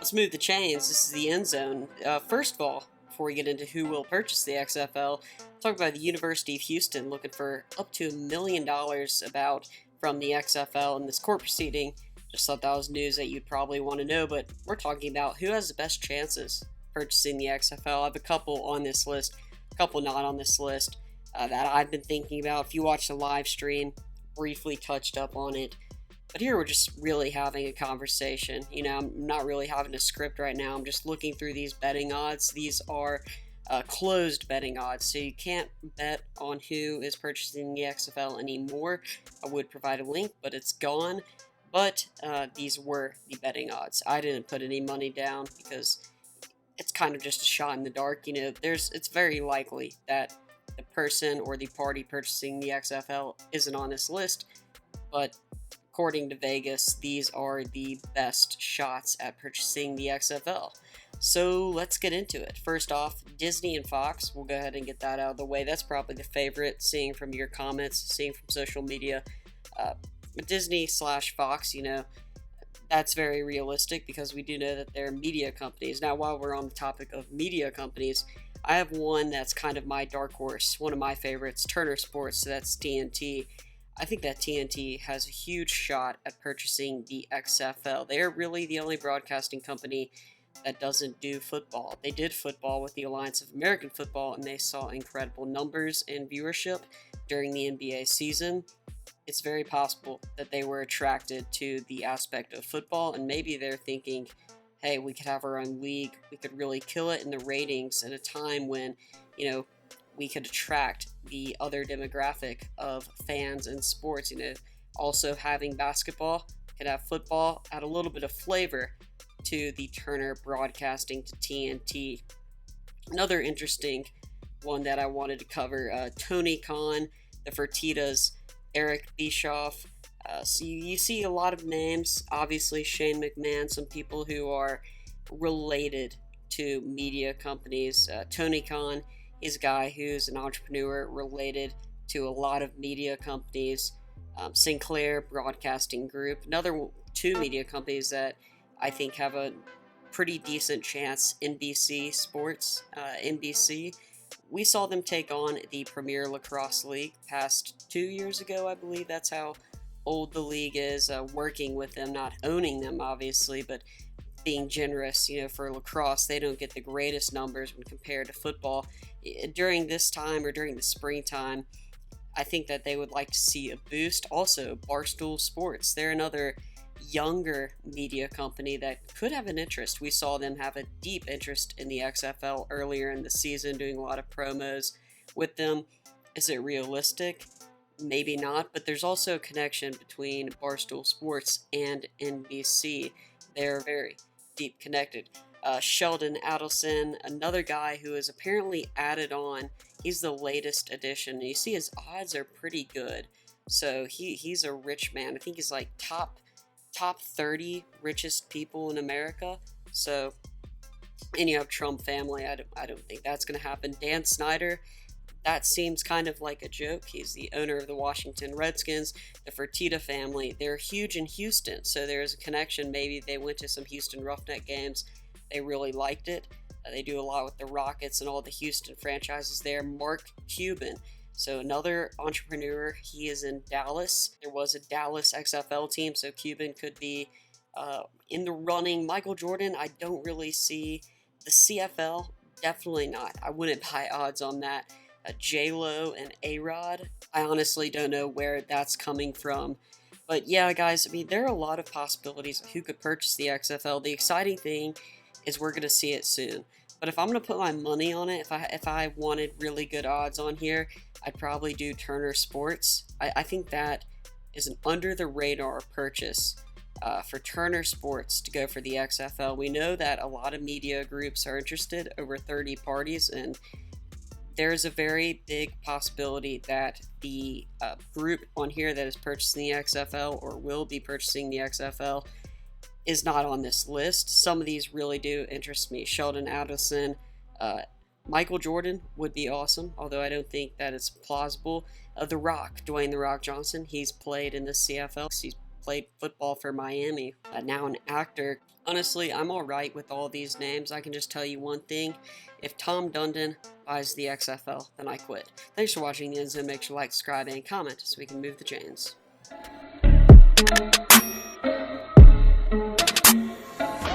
Let's move the chains. This is the end zone. First of all, before we get into who will purchase the XFL, talk about the University of Houston looking for up to $1 million about from the XFL in this court proceeding. Just thought that was news that you'd probably want to know, but we're talking about who has the best chances purchasing the XFL. I have a couple on this list, a couple not on this list that I've been thinking about. If you watch the live stream, briefly touched up on it. But here we're just really having a conversation. I'm not really having a script right now. I'm just looking through these betting odds. These are closed betting odds, so you can't bet on who is purchasing the XFL anymore. I would provide a link, but it's gone. But these were the betting odds. I didn't put any money down because it's kind of just a shot in the dark. It's very likely that the person or the party purchasing the XFL isn't on this list, but according to Vegas, these are the best shots at purchasing the XFL. So let's get into it. First off, Disney and Fox. We'll go ahead and get that out of the way. That's probably the favorite, seeing from your comments, seeing from social media. Disney/Fox, that's very realistic because we do know that they're media companies. Now, while we're on the topic of media companies, I have one that's kind of my dark horse, one of my favorites, Turner Sports, so that's TNT. I think that TNT has a huge shot at purchasing the XFL. They're really the only broadcasting company that doesn't do football. They did football with the Alliance of American Football, and they saw incredible numbers and viewership during the NBA season. It's very possible that they were attracted to the aspect of football, and maybe they're thinking, hey, we could have our own league. We could really kill it in the ratings at a time when, we could attract the other demographic of fans and sports. Also having basketball, could have football, add a little bit of flavor to the Turner broadcasting to TNT. Another interesting one that I wanted to cover, Tony Khan, the Fertittas, Eric Bischoff. So you see a lot of names, obviously Shane McMahon, some people who are related to media companies. Tony Khan, he's a guy who's an entrepreneur related to a lot of media companies. Sinclair Broadcasting Group, another two media companies that I think have a pretty decent chance. NBC Sports, NBC. We saw them take on the Premier Lacrosse League past 2 years ago, I believe. That's how old the league is. Working with them, not owning them, obviously, but being generous. For lacrosse, they don't get the greatest numbers when compared to football. During this time or during the springtime, I think that they would like to see a boost. Also, Barstool Sports, they're another younger media company that could have an interest. We saw them have a deep interest in the XFL earlier in the season, doing a lot of promos with them. Is it realistic? Maybe not, but there's also a connection between Barstool Sports and NBC. They're very deep connected. Sheldon Adelson, another guy who is apparently added on. He's the latest addition. And you see his odds are pretty good. So he's a rich man. I think he's like top 30 richest people in America. So, and you have Trump family. I don't think that's going to happen. Dan Snyder, that seems kind of like a joke. He's the owner of the Washington Redskins. The Fertitta family, they're huge in Houston, so there's a connection. Maybe they went to some Houston Roughneck games. They really liked it. They do a lot with the Rockets and all the Houston franchises there. Mark Cuban, so another entrepreneur. He is in Dallas. There was a Dallas XFL team, so Cuban could be in the running. Michael Jordan, I don't really see. The CFL, definitely not. I wouldn't buy odds on that. J-Lo and A-Rod, I honestly don't know where that's coming from. But yeah, guys, there are a lot of possibilities of who could purchase the XFL. The exciting thing is we're going to see it soon. But if I'm going to put my money on it, if I wanted really good odds on here, I'd probably do Turner Sports. I think that is an under-the-radar purchase for Turner Sports to go for the XFL. We know that a lot of media groups are interested, over 30 parties, and there's a very big possibility that the group on here that is purchasing the XFL or will be purchasing the XFL is not on this list. Some of these really do interest me. Sheldon Adelson, Michael Jordan would be awesome, although I don't think that it's plausible. The Rock, Dwayne "The Rock" Johnson, he's played in the CFL. He's played football for Miami, now an actor. Honestly, I'm alright with all these names. I can just tell you one thing. If Tom Dundon buys the XFL, then I quit. Thanks for watching the EndZone. Make sure to like, subscribe, and comment so we can move the chains.